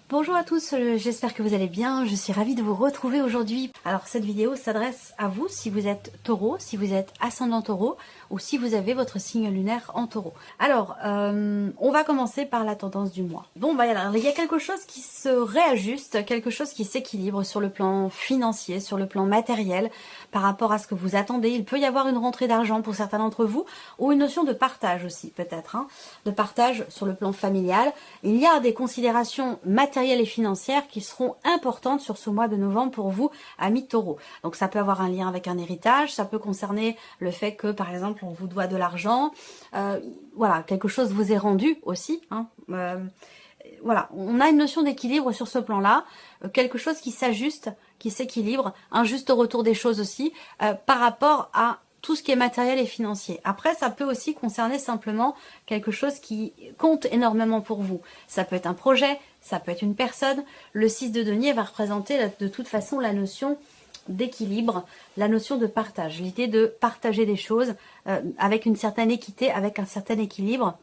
Bonjour à tous, j'espère que vous allez bien, je suis ravie de vous retrouver aujourd'hui. Alors cette vidéo s'adresse à vous si vous êtes taureau, si vous êtes ascendant taureau ou si vous avez votre signe lunaire en taureau. Alors, on va commencer par la tendance du mois. Bon, alors, il y a quelque chose qui se réajuste, quelque chose qui s'équilibre sur le plan financier, sur le plan matériel, par rapport à ce que vous attendez. Il peut y avoir une rentrée d'argent pour certains d'entre vous, ou une notion de partage aussi peut-être, de partage sur le plan familial. Il y a des considérations matérielles et financières qui seront importantes sur ce mois de novembre pour vous, amis taureaux. Donc ça peut avoir un lien avec un héritage, ça peut concerner le fait que par exemple on vous doit de l'argent, voilà, quelque chose vous est rendu aussi, voilà, on a une notion d'équilibre sur ce plan-là, quelque chose qui s'ajuste, qui s'équilibre, un juste retour des choses aussi, par rapport à tout ce qui est matériel et financier. Après, ça peut aussi concerner simplement quelque chose qui compte énormément pour vous. Ça peut être un projet, ça peut être une personne. Le 6 de denier va représenter de toute façon la notion d'équilibre, la notion de partage, l'idée de partager des choses avec une certaine équité, avec un certain équilibre,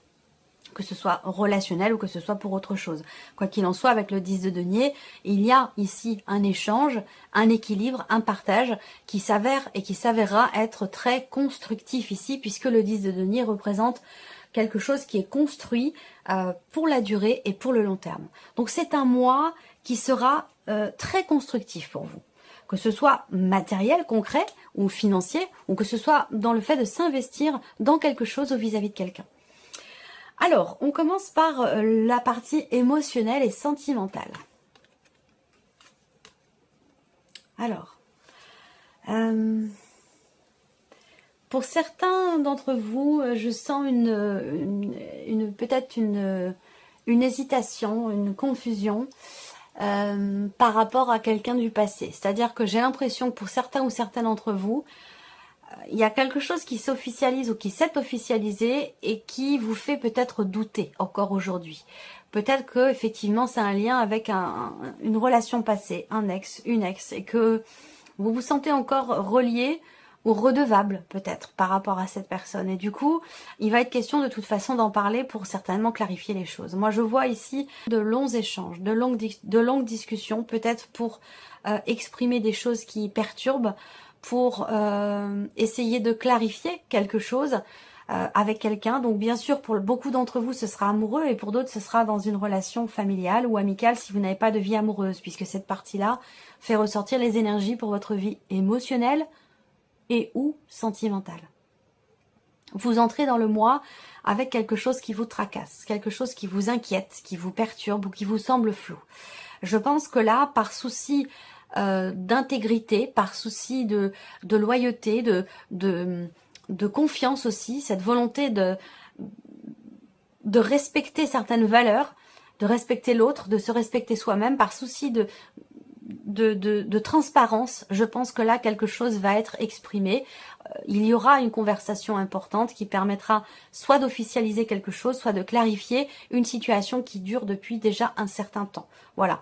que ce soit relationnel ou que ce soit pour autre chose. Quoi qu'il en soit, avec le 10 de denier, il y a ici un échange, un équilibre, un partage qui s'avère et qui s'avérera être très constructif ici, puisque le 10 de denier représente quelque chose qui est construit pour la durée et pour le long terme. Donc c'est un mois qui sera très constructif pour vous. Que ce soit matériel, concret ou financier, ou que ce soit dans le fait de s'investir dans quelque chose ou vis-à-vis de quelqu'un. Alors, on commence par la partie émotionnelle et sentimentale. Alors, pour certains d'entre vous, je sens peut-être une hésitation, une confusion par rapport à quelqu'un du passé. C'est-à-dire que j'ai l'impression que pour certains ou certaines d'entre vous, il y a quelque chose qui s'officialise ou qui s'est officialisé et qui vous fait peut-être douter encore aujourd'hui. Peut-être que effectivement c'est un lien avec une relation passée, un ex, une ex, et que vous vous sentez encore relié ou redevable peut-être par rapport à cette personne. Et du coup, il va être question de toute façon d'en parler pour certainement clarifier les choses. Moi je vois ici de longs échanges, de longues discussions, peut-être pour exprimer des choses qui perturbent, pour essayer de clarifier quelque chose avec quelqu'un. Donc bien sûr, pour beaucoup d'entre vous, ce sera amoureux et pour d'autres, ce sera dans une relation familiale ou amicale si vous n'avez pas de vie amoureuse, puisque cette partie-là fait ressortir les énergies pour votre vie émotionnelle et ou sentimentale. Vous entrez dans le mois avec quelque chose qui vous tracasse, quelque chose qui vous inquiète, qui vous perturbe ou qui vous semble flou. Je pense que là, par souci d'intégrité, par souci de loyauté, de confiance aussi, cette volonté de respecter certaines valeurs, de respecter l'autre, de se respecter soi-même, par souci de transparence, je pense que là quelque chose va être exprimé. Il y aura une conversation importante qui permettra soit d'officialiser quelque chose, soit de clarifier une situation qui dure depuis déjà un certain temps. Voilà.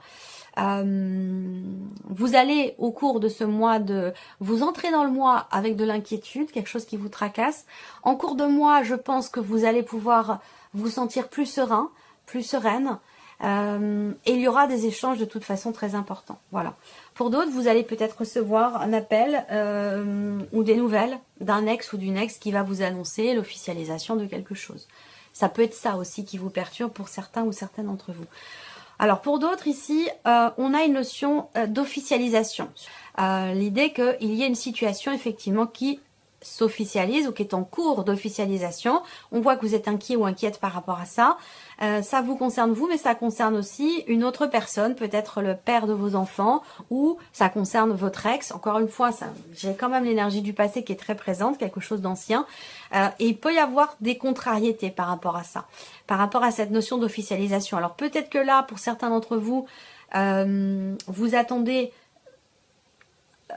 Vous allez au cours de ce mois vous entrez dans le mois avec de l'inquiétude, quelque chose qui vous tracasse. En cours de mois, je pense que vous allez pouvoir vous sentir plus serein, plus sereine. Et il y aura des échanges de toute façon très importants. Voilà. Pour d'autres, vous allez peut-être recevoir un appel ou des nouvelles d'un ex ou d'une ex qui va vous annoncer l'officialisation de quelque chose. Ça peut être ça aussi qui vous perturbe pour certains ou certaines d'entre vous. Alors pour d'autres ici, on a une notion d'officialisation. L'idée qu'il y ait une situation effectivement qui s'officialise ou qui est en cours d'officialisation. On voit que vous êtes inquiet ou inquiète par rapport à ça. Ça vous concerne vous, mais ça concerne aussi une autre personne, peut-être le père de vos enfants, ou ça concerne votre ex. Encore une fois, j'ai quand même l'énergie du passé qui est très présente, quelque chose d'ancien. Et il peut y avoir des contrariétés par rapport à ça, par rapport à cette notion d'officialisation. Alors peut-être que là, pour certains d'entre vous, vous attendez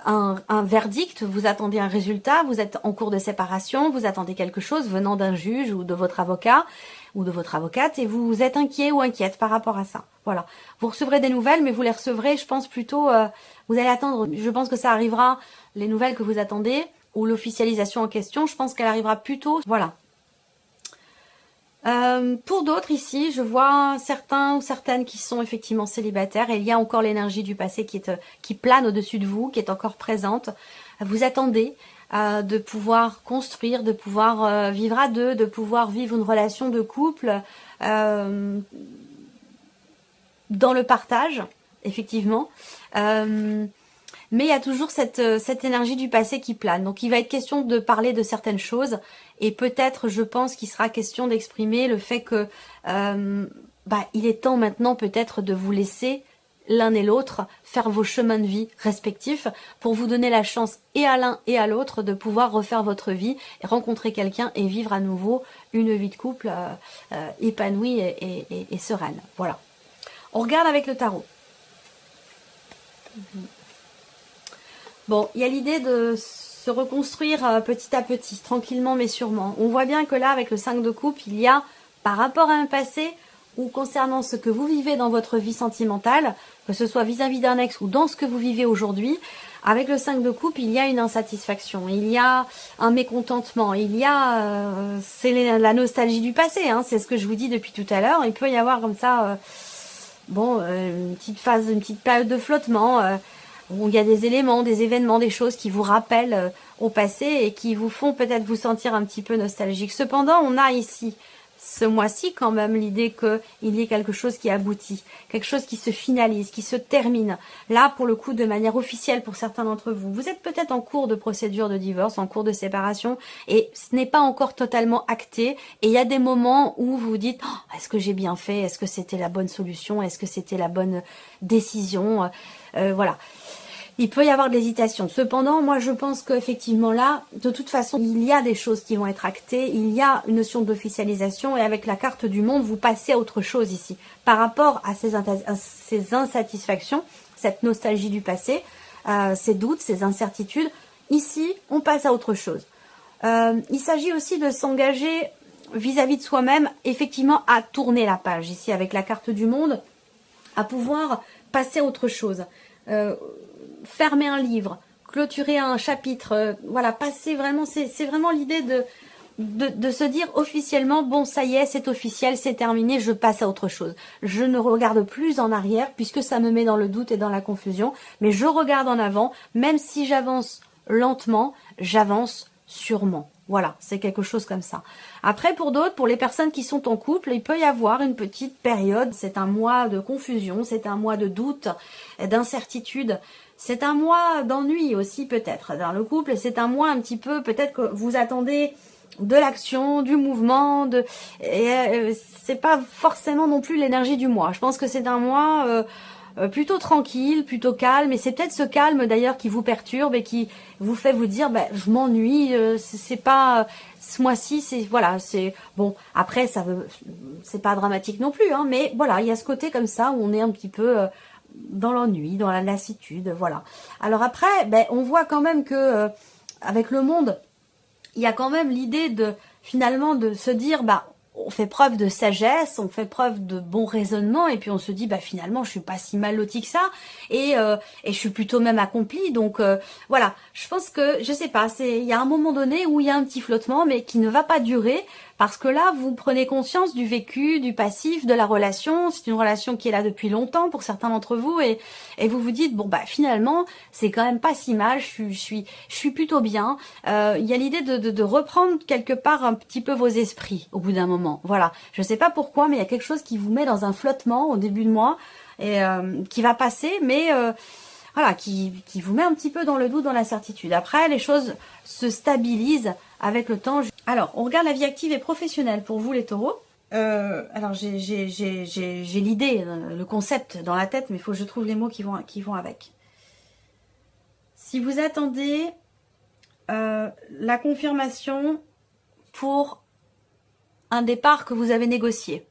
un verdict, vous attendez un résultat, vous êtes en cours de séparation, vous attendez quelque chose venant d'un juge ou de votre avocat ou de votre avocate et vous êtes inquiet ou inquiète par rapport à ça. Voilà. Vous recevrez des nouvelles, mais vous les recevrez, je pense plutôt, vous allez attendre, je pense que ça arrivera, les nouvelles que vous attendez ou l'officialisation en question, je pense qu'elle arrivera plus tôt. Voilà. Pour d'autres ici, je vois certains ou certaines qui sont effectivement célibataires et il y a encore l'énergie du passé qui plane au-dessus de vous, qui est encore présente. Vous attendez de pouvoir construire, de pouvoir vivre à deux, de pouvoir vivre une relation de couple dans le partage, effectivement. Mais il y a toujours cette énergie du passé qui plane. Donc il va être question de parler de certaines choses. Et peut-être, je pense qu'il sera question d'exprimer le fait que il est temps maintenant peut-être de vous laisser l'un et l'autre faire vos chemins de vie respectifs pour vous donner la chance et à l'un et à l'autre de pouvoir refaire votre vie, et rencontrer quelqu'un et vivre à nouveau une vie de couple épanouie et sereine. Voilà. On regarde avec le tarot. Bon, il y a l'idée de se reconstruire petit à petit, tranquillement mais sûrement. On voit bien que là, avec le 5 de coupe, il y a, par rapport à un passé, ou concernant ce que vous vivez dans votre vie sentimentale, que ce soit vis-à-vis d'un ex ou dans ce que vous vivez aujourd'hui, avec le 5 de coupe, il y a une insatisfaction, il y a un mécontentement, il y a... c'est la nostalgie du passé, hein, c'est ce que je vous dis depuis tout à l'heure. Il peut y avoir comme ça... une petite phase, une petite période de flottement où il y a des éléments, des événements, des choses qui vous rappellent au passé et qui vous font peut-être vous sentir un petit peu nostalgique. Cependant, on a ici, ce mois-ci, quand même l'idée qu'il y ait quelque chose qui aboutit, quelque chose qui se finalise, qui se termine. Là, pour le coup, de manière officielle pour certains d'entre vous. Vous êtes peut-être en cours de procédure de divorce, en cours de séparation, et ce n'est pas encore totalement acté. Et il y a des moments où vous vous dites oh, est-ce que j'ai bien fait? Est-ce que c'était la bonne solution? Est-ce que c'était la bonne décision? Voilà. Il peut y avoir de l'hésitation. Cependant, moi je pense qu'effectivement là, de toute façon, il y a des choses qui vont être actées, il y a une notion d'officialisation, et avec la carte du monde, vous passez à autre chose ici. Par rapport à ces insatisfactions, cette nostalgie du passé, ces doutes, ces incertitudes, ici, on passe à autre chose. Il s'agit aussi de s'engager vis-à-vis de soi-même, effectivement, à tourner la page, ici, avec la carte du monde, à pouvoir passer à autre chose. Fermer un livre, clôturer un chapitre, voilà, passer vraiment, c'est vraiment l'idée de se dire officiellement, bon ça y est, c'est officiel, c'est terminé, je passe à autre chose. Je ne regarde plus en arrière puisque ça me met dans le doute et dans la confusion, mais je regarde en avant, même si j'avance lentement, j'avance sûrement. Voilà, c'est quelque chose comme ça. Après, pour d'autres, pour les personnes qui sont en couple, il peut y avoir une petite période, c'est un mois de confusion, c'est un mois de doute, d'incertitude, c'est un mois d'ennui aussi peut-être dans le couple, c'est un mois un petit peu, peut-être que vous attendez de l'action, du mouvement, c'est pas forcément non plus l'énergie du mois. Je pense que c'est un mois... plutôt tranquille, plutôt calme, et c'est peut-être ce calme d'ailleurs qui vous perturbe et qui vous fait vous dire je m'ennuie, c'est pas ce mois-ci, c'est voilà, c'est bon, après c'est pas dramatique non plus, hein, mais voilà, il y a ce côté comme ça où on est un petit peu dans l'ennui, dans la lassitude, voilà. Alors après, on voit quand même que avec le monde, il y a quand même l'idée de finalement de se dire on fait preuve de sagesse, on fait preuve de bon raisonnement, et puis on se dit finalement je suis pas si mal lotie que ça, et je suis plutôt même accomplie, donc voilà, je pense que je sais pas, il y a un moment donné où il y a un petit flottement mais qui ne va pas durer, parce que là vous prenez conscience du vécu, du passif, de la relation. C'est une relation qui est là depuis longtemps pour certains d'entre vous, et vous vous dites finalement c'est quand même pas si mal, je suis plutôt bien. Il y a l'idée de reprendre quelque part un petit peu vos esprits au bout d'un moment. Voilà, je sais pas pourquoi, mais il y a quelque chose qui vous met dans un flottement au début de mois, et qui va passer, mais voilà, qui vous met un petit peu dans le doute, dans l'incertitude. Après, les choses se stabilisent avec le temps. Alors, on regarde la vie active et professionnelle pour vous les taureaux. Alors, j'ai l'idée, le concept dans la tête, mais il faut que je trouve les mots qui vont avec. Si vous attendez la confirmation pour un départ que vous avez négocié,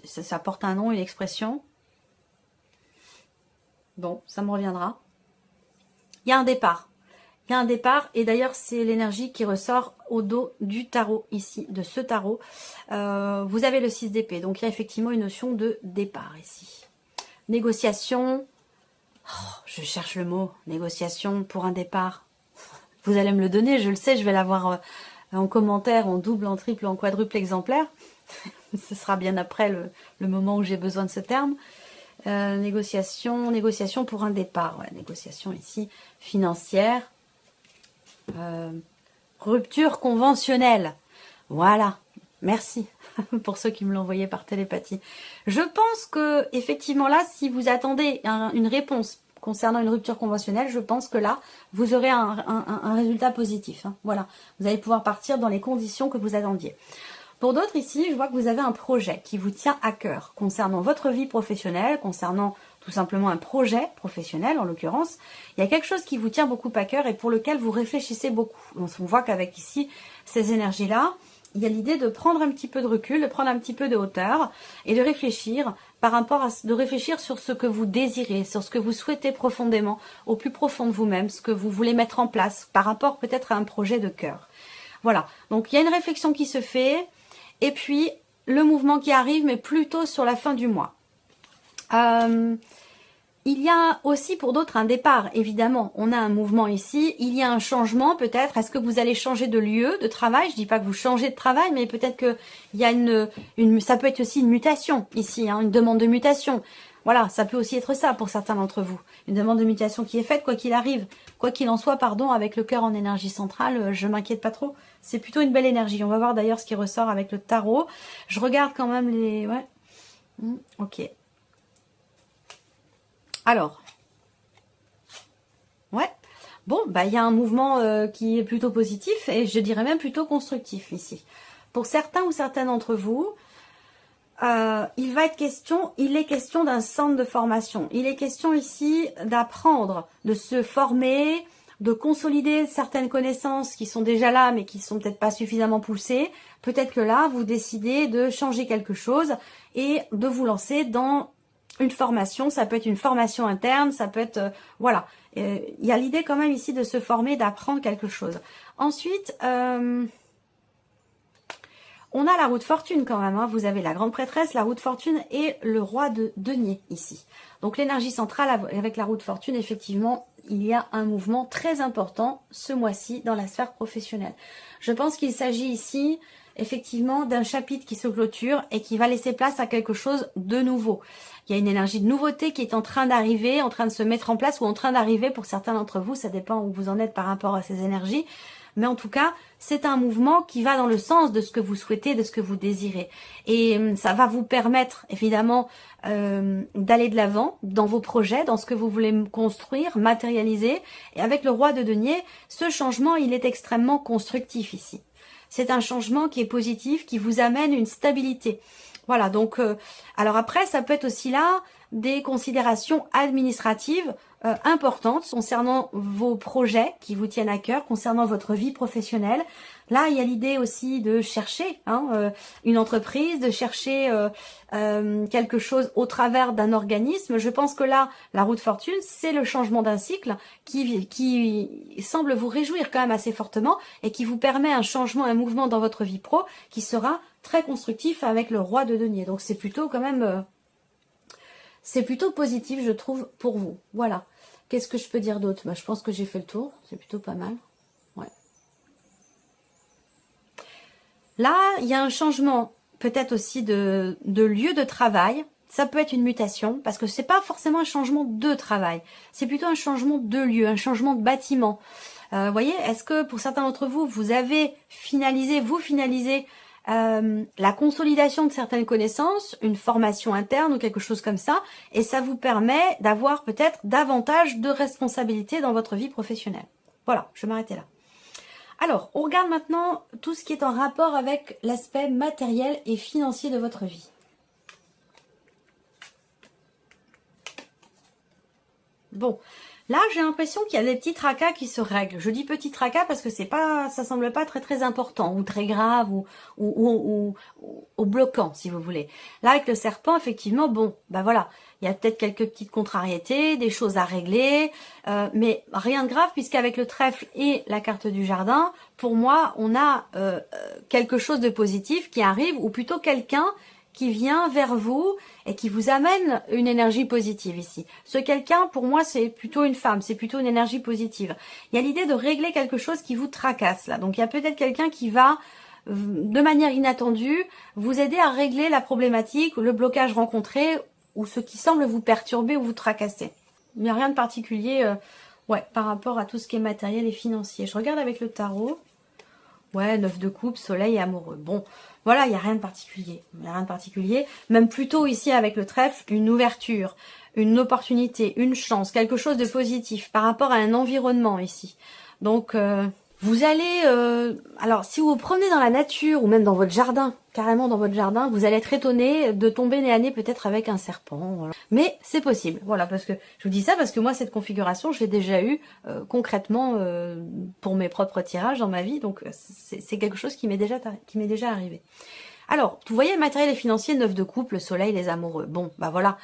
ça porte un nom, une expression. Bon, ça me reviendra. Il y a un départ. Il y a un départ, et d'ailleurs c'est l'énergie qui ressort au dos du tarot ici, de ce tarot. Vous avez le 6 d'épée, donc il y a effectivement une notion de départ ici. Négociation, je cherche le mot, négociation pour un départ. Vous allez me le donner, je le sais, je vais l'avoir en commentaire, en double, en triple, en quadruple exemplaire. Ce sera bien après le moment où j'ai besoin de ce terme. Négociation pour un départ. Ouais, négociation ici, financière. Rupture conventionnelle. Voilà. Merci pour ceux qui me l'ont envoyé par télépathie. Je pense que, effectivement, là, si vous attendez une réponse concernant une rupture conventionnelle, je pense que là, vous aurez un résultat positif. Hein. Voilà. Vous allez pouvoir partir dans les conditions que vous attendiez. Pour d'autres ici, je vois que vous avez un projet qui vous tient à cœur concernant votre vie professionnelle, concernant tout simplement un projet professionnel en l'occurrence. Il y a quelque chose qui vous tient beaucoup à cœur et pour lequel vous réfléchissez beaucoup. On voit qu'avec ici, ces énergies-là, il y a l'idée de prendre un petit peu de recul, de prendre un petit peu de hauteur et de réfléchir de réfléchir sur ce que vous désirez, sur ce que vous souhaitez profondément, au plus profond de vous-même, ce que vous voulez mettre en place par rapport peut-être à un projet de cœur. Voilà, donc il y a une réflexion qui se fait. Et puis, le mouvement qui arrive, mais plutôt sur la fin du mois. Il y a aussi pour d'autres un départ, évidemment. On a un mouvement ici. Il y a un changement peut-être. Est-ce que vous allez changer de lieu de travail? Je dis pas que vous changez de travail, mais peut-être qu'il y a ça peut être aussi une mutation ici, hein, une demande de mutation. Voilà, ça peut aussi être ça pour certains d'entre vous. Une demande de mutation qui est faite, quoi qu'il arrive. Quoi qu'il en soit, pardon, avec le cœur en énergie centrale, je m'inquiète pas trop. C'est plutôt une belle énergie. On va voir d'ailleurs ce qui ressort avec le tarot. Je regarde quand même les... Ouais. Ok. Alors. Ouais. Bon, bah il y a un mouvement qui est plutôt positif et je dirais même plutôt constructif ici. Pour certains ou certaines d'entre vous, il est question d'un centre de formation. Il est question ici d'apprendre, de se former, de consolider certaines connaissances qui sont déjà là, mais qui sont peut-être pas suffisamment poussées. Peut-être que là, vous décidez de changer quelque chose et de vous lancer dans une formation. Ça peut être une formation interne, ça peut être... voilà. Il y a l'idée quand même ici de se former, d'apprendre quelque chose. Ensuite... on a la roue de fortune quand même, hein. Vous avez la grande prêtresse, la roue de fortune et le roi de denier ici. Donc l'énergie centrale avec la roue de fortune, effectivement, il y a un mouvement très important ce mois-ci dans la sphère professionnelle. Je pense qu'il s'agit ici effectivement d'un chapitre qui se clôture et qui va laisser place à quelque chose de nouveau. Il y a une énergie de nouveauté qui est en train d'arriver, en train de se mettre en place ou en train d'arriver pour certains d'entre vous, ça dépend où vous en êtes par rapport à ces énergies. Mais en tout cas, c'est un mouvement qui va dans le sens de ce que vous souhaitez, de ce que vous désirez. Et ça va vous permettre, évidemment, d'aller de l'avant dans vos projets, dans ce que vous voulez construire, matérialiser. Et avec le roi de denier, ce changement, il est extrêmement constructif ici. C'est un changement qui est positif, qui vous amène une stabilité. Voilà, donc, alors après, ça peut être aussi là des considérations administratives importantes concernant vos projets qui vous tiennent à cœur, concernant votre vie professionnelle. Là, il y a l'idée aussi de chercher une entreprise, de chercher quelque chose au travers d'un organisme. Je pense que là, la roue de fortune, c'est le changement d'un cycle qui semble vous réjouir quand même assez fortement et qui vous permet un changement, un mouvement dans votre vie pro qui sera très constructif avec le roi de denier. Donc c'est plutôt quand même... c'est plutôt positif, je trouve, pour vous. Voilà. Qu'est-ce que je peux dire d'autre? Je pense que j'ai fait le tour. C'est plutôt pas mal. Ouais. Là, il y a un changement, peut-être aussi de lieu de travail. Ça peut être une mutation, parce que c'est pas forcément un changement de travail. C'est plutôt un changement de lieu, un changement de bâtiment. Voyez, est-ce que pour certains d'entre vous, vous finalisez la consolidation de certaines connaissances, une formation interne ou quelque chose comme ça, et ça vous permet d'avoir peut-être davantage de responsabilités dans votre vie professionnelle. Voilà, je vais m'arrêter là. Alors, on regarde maintenant tout ce qui est en rapport avec l'aspect matériel et financier de votre vie. Bon, là j'ai l'impression qu'il y a des petits tracas qui se règlent. Je dis petits tracas parce que ça semble pas très important ou très grave ou bloquant si vous voulez. Là avec le serpent effectivement, bon, bah voilà, il y a peut-être quelques petites contrariétés, des choses à régler, mais rien de grave puisqu'avec le trèfle et la carte du jardin, pour moi on a quelque chose de positif qui arrive ou plutôt quelqu'un qui vient vers vous et qui vous amène une énergie positive ici. Ce quelqu'un, pour moi, c'est plutôt une femme, c'est plutôt une énergie positive. Il y a l'idée de régler quelque chose qui vous tracasse là. Donc, il y a peut-être quelqu'un qui va de manière inattendue, vous aider à régler la problématique, le blocage rencontré ou ce qui semble vous perturber ou vous tracasser. Il n'y a rien de particulier par rapport à tout ce qui est matériel et financier. Je regarde avec le tarot. Ouais, 9 de coupe, soleil et amoureux. Bon, voilà, il n'y a rien de particulier. Il n'y a rien de particulier. Même plutôt ici avec le trèfle, une ouverture, une opportunité, une chance, quelque chose de positif par rapport à un environnement ici. Donc, vous allez... alors, si vous vous promenez dans la nature ou même dans votre jardin, carrément dans votre jardin, vous allez être étonné de tomber nez à nez peut-être avec un serpent. Voilà. Mais c'est possible. Voilà, parce que je vous dis ça parce que moi, cette configuration, je l'ai déjà eue concrètement pour mes propres tirages dans ma vie. Donc, c'est quelque chose qui m'est déjà arrivé. Alors, vous voyez le matériel et financier, 9 de coupe, le soleil, les amoureux. Bon, bah voilà.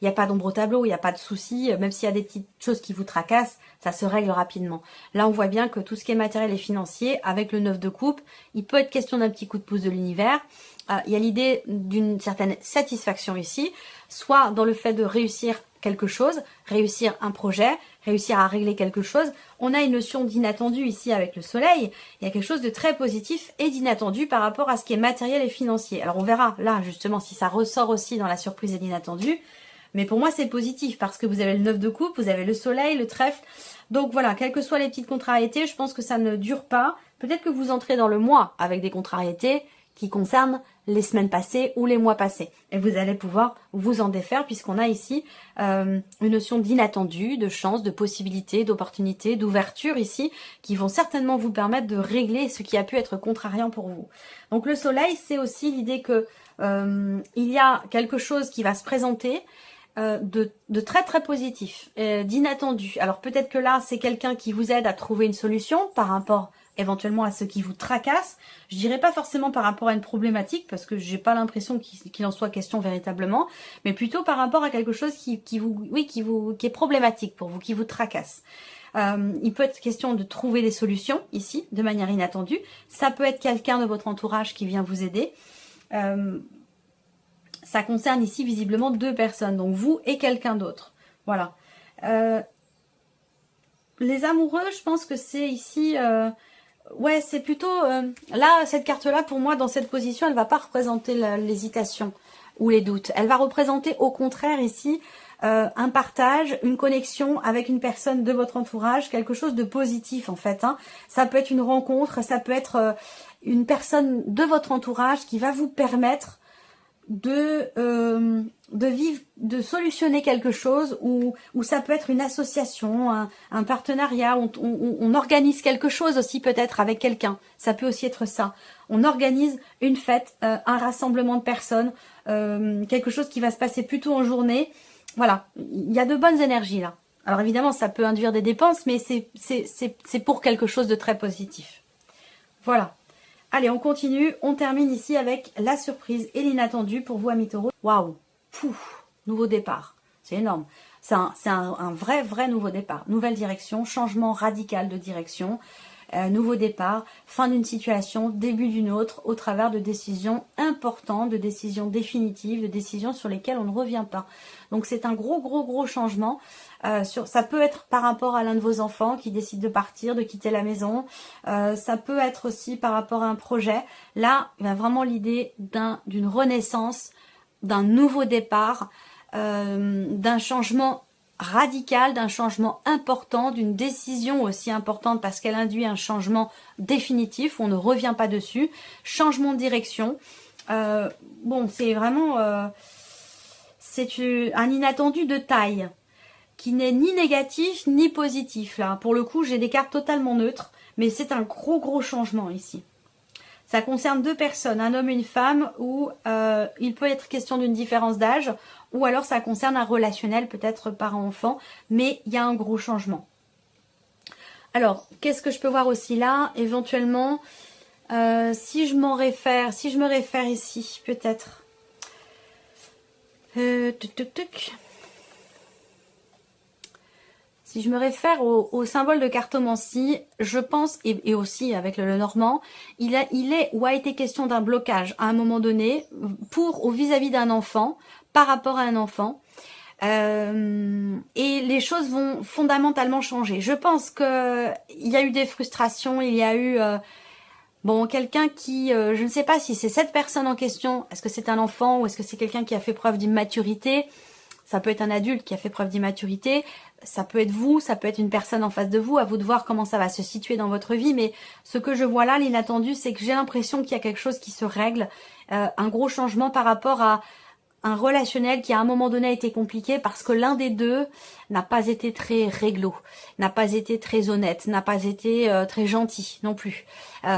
Il n'y a pas d'ombre au tableau, il n'y a pas de souci, même s'il y a des petites choses qui vous tracassent, ça se règle rapidement. Là, on voit bien que tout ce qui est matériel et financier, avec le 9 de coupe, il peut être question d'un petit coup de pouce de l'univers. Il y a l'idée d'une certaine satisfaction ici, soit dans le fait de réussir quelque chose, réussir un projet, réussir à régler quelque chose. On a une notion d'inattendu ici avec le soleil. Il y a quelque chose de très positif et d'inattendu par rapport à ce qui est matériel et financier. Alors, on verra là, justement, si ça ressort aussi dans la surprise et l'inattendu. Mais pour moi, c'est positif parce que vous avez le 9 de coupe, vous avez le soleil, le trèfle. Donc voilà, quelles que soient les petites contrariétés, je pense que ça ne dure pas. Peut-être que vous entrez dans le mois avec des contrariétés qui concernent les semaines passées ou les mois passés. Et vous allez pouvoir vous en défaire puisqu'on a ici une notion d'inattendu, de chance, de possibilité, d'opportunité, d'ouverture ici qui vont certainement vous permettre de régler ce qui a pu être contrariant pour vous. Donc le soleil, c'est aussi l'idée que il y a quelque chose qui va se présenter de très très positif, d'inattendu. Alors peut-être que là, c'est quelqu'un qui vous aide à trouver une solution par rapport éventuellement à ce qui vous tracasse. Je dirais pas forcément par rapport à une problématique, parce que j'ai pas l'impression qu'il en soit question véritablement, mais plutôt par rapport à quelque chose qui est problématique pour vous, qui vous tracasse. Il peut être question de trouver des solutions ici, de manière inattendue. Ça peut être quelqu'un de votre entourage qui vient vous aider. Ça concerne ici visiblement 2 personnes, donc vous et quelqu'un d'autre. Voilà. Les amoureux, je pense que c'est ici... ouais, c'est plutôt... là, cette carte-là, pour moi, dans cette position, elle ne va pas représenter l'hésitation ou les doutes. Elle va représenter, au contraire, ici, un partage, une connexion avec une personne de votre entourage, quelque chose de positif, en fait. Hein. Ça peut être une rencontre, ça peut être une personne de votre entourage qui va vous permettre de vivre, de solutionner quelque chose, ou ça peut être une association, un partenariat, on organise quelque chose aussi peut-être avec quelqu'un, ça peut aussi être ça. On organise une fête, un rassemblement de personnes, quelque chose qui va se passer plutôt en journée. Voilà, il y a de bonnes énergies là. Alors évidemment, ça peut induire des dépenses, mais c'est pour quelque chose de très positif. Voilà. Allez, on continue. On termine ici avec la surprise et l'inattendu pour vous, amis taureaux. Waouh! Pouf! Nouveau départ. C'est énorme. C'est un vrai nouveau départ. Nouvelle direction, changement radical de direction. Nouveau départ, fin d'une situation, début d'une autre, au travers de décisions importantes, de décisions définitives, de décisions sur lesquelles on ne revient pas. Donc c'est un gros changement. Ça peut être par rapport à l'un de vos enfants qui décide de partir, de quitter la maison. Ça peut être aussi par rapport à un projet. Là, il y a vraiment l'idée d'une renaissance, d'un nouveau départ, d'un changement radical, d'un changement important, d'une décision aussi importante parce qu'elle induit un changement définitif, on ne revient pas dessus, changement de direction. Bon, c'est vraiment c'est un inattendu de taille qui n'est ni négatif ni positif là. Pour le coup, j'ai des cartes totalement neutres, mais c'est un gros changement ici. Ça concerne 2 personnes, un homme et une femme, où il peut être question d'une différence d'âge, ou alors ça concerne un relationnel, peut-être parent-enfant, mais il y a un gros changement. Alors, qu'est-ce que je peux voir aussi là? Éventuellement, si je me réfère ici, peut-être. Si je me réfère au symbole de cartomancie, je pense, et aussi avec le normand, il est ou a été question d'un blocage à un moment donné vis-à-vis d'un enfant, par rapport à un enfant. Et les choses vont fondamentalement changer. Je pense qu'il y a eu des frustrations, il y a eu Bon, quelqu'un qui, je ne sais pas si c'est cette personne en question, est-ce que c'est un enfant ou est-ce que c'est quelqu'un qui a fait preuve d'immaturité? Ça peut être un adulte qui a fait preuve d'immaturité, ça peut être vous, ça peut être une personne en face de vous, à vous de voir comment ça va se situer dans votre vie. Mais ce que je vois là, l'inattendu, c'est que j'ai l'impression qu'il y a quelque chose qui se règle, un gros changement par rapport à un relationnel qui à un moment donné a été compliqué parce que l'un des deux n'a pas été très réglo, n'a pas été très honnête, n'a pas été très gentil non plus. Il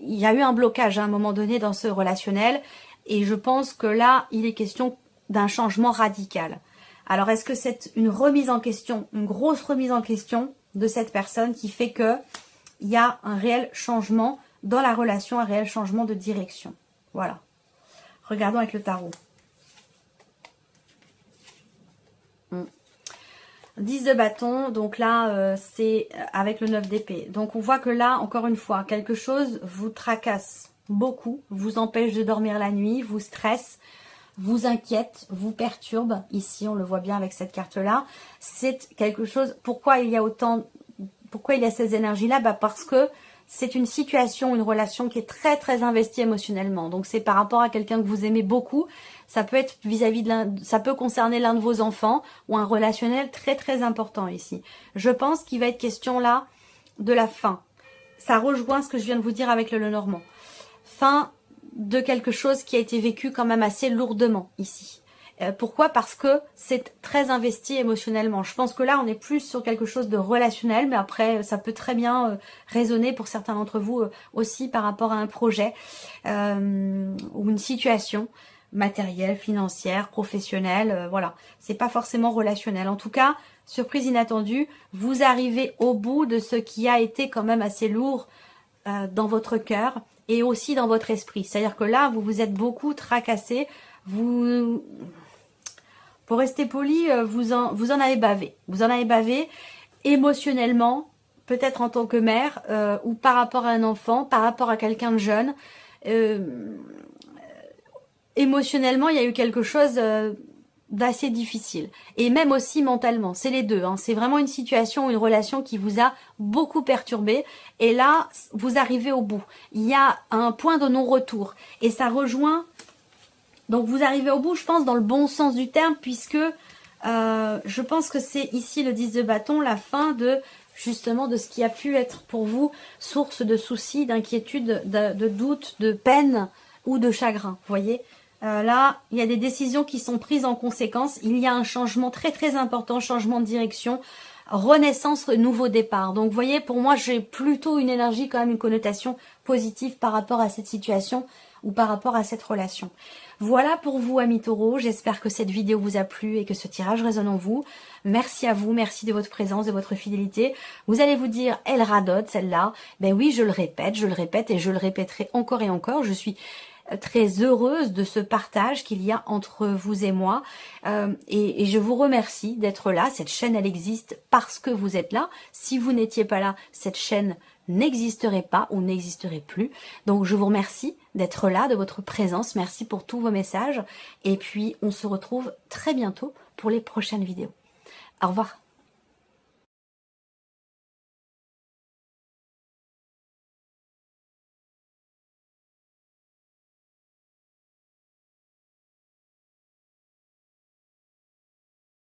y a eu un blocage à un moment donné dans ce relationnel et je pense que là, il est question d'un changement radical. Alors, est-ce que c'est une remise en question, une grosse remise en question de cette personne qui fait que il y a un réel changement dans la relation, un réel changement de direction? Voilà. Regardons avec le tarot. 10 de bâton, donc là, c'est avec le 9 d'épée. Donc, on voit que là, encore une fois, quelque chose vous tracasse beaucoup, vous empêche de dormir la nuit, vous stresse, vous inquiète, vous perturbe. Ici, on le voit bien avec cette carte-là. C'est quelque chose... Pourquoi il y a ces énergies-là? Parce que c'est une situation, une relation qui est très très investie émotionnellement. Donc c'est par rapport à quelqu'un que vous aimez beaucoup. Ça peut être vis-à-vis ça peut concerner l'un de vos enfants ou un relationnel très très important ici. Je pense qu'il va être question là de la fin. Ça rejoint ce que je viens de vous dire avec le Lenormand. Fin de quelque chose qui a été vécu quand même assez lourdement ici. Pourquoi? Parce que c'est très investi émotionnellement. Je pense que là, on est plus sur quelque chose de relationnel, mais après, ça peut très bien résonner pour certains d'entre vous aussi par rapport à un projet ou une situation matérielle, financière, professionnelle. Voilà, c'est pas forcément relationnel. En tout cas, surprise inattendue, vous arrivez au bout de ce qui a été quand même assez lourd dans votre cœur et aussi dans votre esprit. C'est-à-dire que là, vous vous êtes beaucoup tracassé, pour rester poli, vous en avez bavé. Vous en avez bavé émotionnellement, peut-être en tant que mère, ou par rapport à un enfant, par rapport à quelqu'un de jeune. Émotionnellement, il y a eu quelque chose d'assez difficile. Et même aussi mentalement, c'est les deux. Hein. C'est vraiment une situation, une relation qui vous a beaucoup perturbé. Et là, vous arrivez au bout. Il y a un point de non-retour. Et ça rejoint... Donc vous arrivez au bout, je pense, dans le bon sens du terme, puisque je pense que c'est ici le 10 de bâton, la fin de justement de ce qui a pu être pour vous source de soucis, d'inquiétude, de doute, de peine ou de chagrin. Vous voyez, là, il y a des décisions qui sont prises en conséquence. Il y a un changement très très important, changement de direction, renaissance, nouveau départ. Donc vous voyez, pour moi, j'ai plutôt une énergie, quand même une connotation positive par rapport à cette situation ou par rapport à cette relation. Voilà pour vous, amis taureaux. J'espère que cette vidéo vous a plu et que ce tirage résonne en vous. Merci à vous, merci de votre présence, de votre fidélité. Vous allez vous dire, elle radote celle-là. Ben oui, je le répète et je le répéterai encore et encore. Je suis très heureuse de ce partage qu'il y a entre vous et moi. Et je vous remercie d'être là. Cette chaîne, elle existe parce que vous êtes là. Si vous n'étiez pas là, cette chaîne n'existerait pas ou n'existerait plus. Donc je vous remercie d'être là, de votre présence. Merci pour tous vos messages. Et puis on se retrouve très bientôt pour les prochaines vidéos. Au revoir.